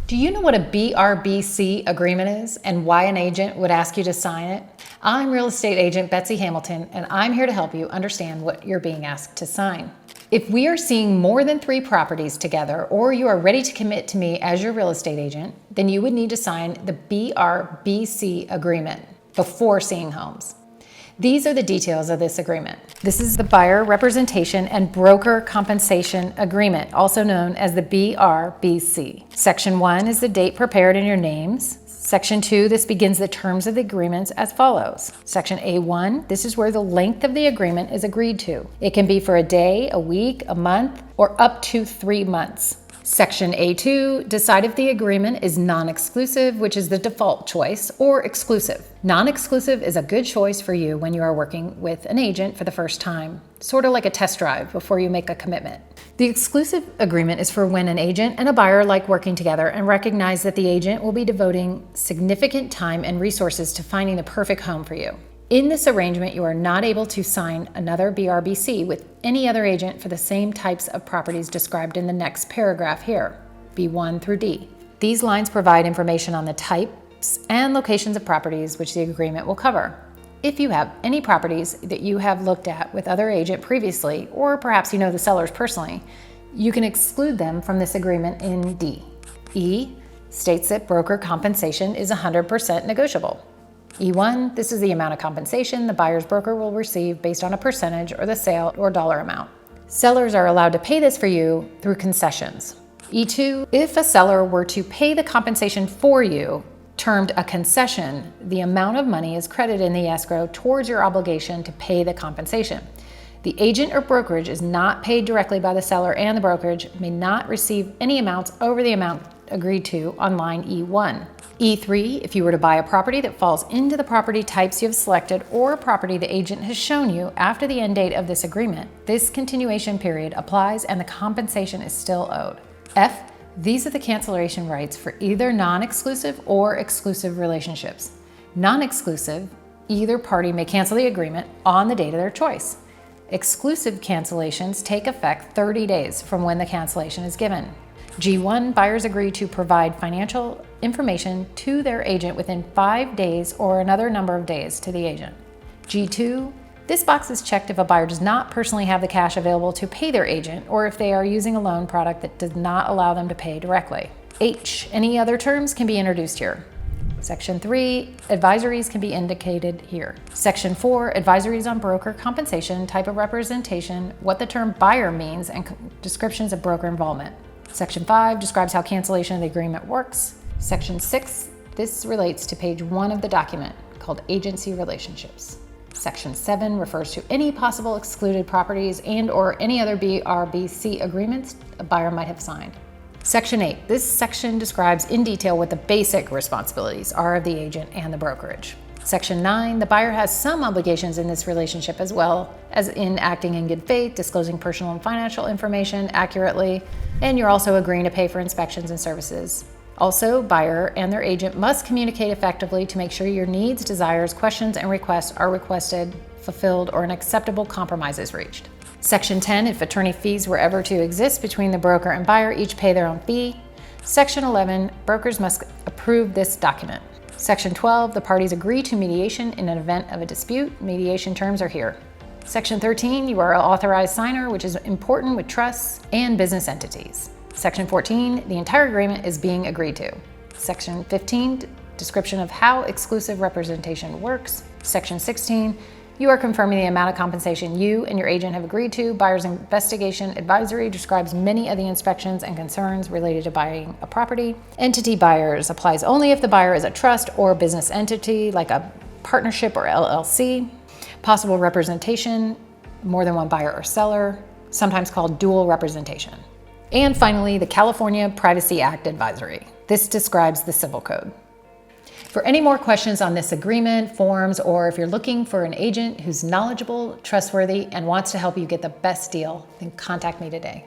Do you know what a BRBC agreement is and why an agent would ask you to sign it? I'm real estate agent Betsy Hamilton, and I'm here to help you understand what you're being asked to sign. If we are seeing more than 3 properties together, or you are ready to commit to me as your real estate agent, then you would need to sign the BRBC agreement before seeing homes. These are the details of this agreement. This is the Buyer Representation and Broker Compensation Agreement, also known as the BRBC. Section 1 is the date prepared in your names. Section 2, this begins the terms of the agreements as follows. Section A1, this is where the length of the agreement is agreed to. It can be for a day, a week, a month, or up to 3 months. Section A2, decide if the agreement is non-exclusive, which is the default choice, or exclusive. Non-exclusive is a good choice for you when you are working with an agent for the first time, sort of like a test drive before you make a commitment. The exclusive agreement is for when an agent and a buyer like working together and recognize that the agent will be devoting significant time and resources to finding the perfect home for you. In this arrangement, you are not able to sign another BRBC with any other agent for the same types of properties described in the next paragraph here, B1 through D. These lines provide information on the types and locations of properties which the agreement will cover. If you have any properties that you have looked at with other agent previously, or perhaps you know the sellers personally, you can exclude them from this agreement in D. E states that broker compensation is 100% negotiable. E1, this is the amount of compensation the buyer's broker will receive based on a percentage or the sale or dollar amount. Sellers are allowed to pay this for you through concessions. E2, if a seller were to pay the compensation for you, termed a concession, the amount of money is credited in the escrow towards your obligation to pay the compensation. The agent or brokerage is not paid directly by the seller, and the brokerage may not receive any amounts over the amount agreed to on line E1. E3, if you were to buy a property that falls into the property types you have selected or a property the agent has shown you after the end date of this agreement, this continuation period applies and the compensation is still owed. F, these are the cancellation rights for either non-exclusive or exclusive relationships. Non-exclusive, either party may cancel the agreement on the date of their choice. Exclusive cancellations take effect 30 days from when the cancellation is given. G1, buyers agree to provide financial information to their agent within 5 days or another number of days to the agent. G2, this box is checked if a buyer does not personally have the cash available to pay their agent, or if they are using a loan product that does not allow them to pay directly. H, any other terms can be introduced here. Section 3, advisories can be indicated here. Section 4, advisories on broker compensation, type of representation, what the term buyer means, and descriptions of broker involvement. Section 5 describes how cancellation of the agreement works. Section 6, this relates to page 1 of the document called Agency Relationships. Section 7 refers to any possible excluded properties and or any other BRBC agreements a buyer might have signed. Section 8, this section describes in detail what the basic responsibilities are of the agent and the brokerage. Section 9, the buyer has some obligations in this relationship as well as in acting in good faith, disclosing personal and financial information accurately, and you're also agreeing to pay for inspections and services. Also, buyer and their agent must communicate effectively to make sure your needs, desires, questions, and requests are requested, fulfilled, or an acceptable compromise is reached. Section 10, if attorney fees were ever to exist between the broker and buyer, each pay their own fee. Section 11, brokers must approve this document. Section 12, the parties agree to mediation in an event of a dispute. Mediation terms are here. Section 13, you are an authorized signer, which is important with trusts and business entities. Section 14, the entire agreement is being agreed to. Section 15, description of how exclusive representation works. Section 16, you are confirming the amount of compensation you and your agent have agreed to. Buyer's investigation advisory describes many of the inspections and concerns related to buying a property. Entity buyers applies only if the buyer is a trust or business entity like a partnership or LLC. Possible representation, more than one buyer or seller, sometimes called dual representation. And finally, the California Privacy Act advisory. This describes the civil code. For any more questions on this agreement, forms, or if you're looking for an agent who's knowledgeable, trustworthy, and wants to help you get the best deal, then contact me today.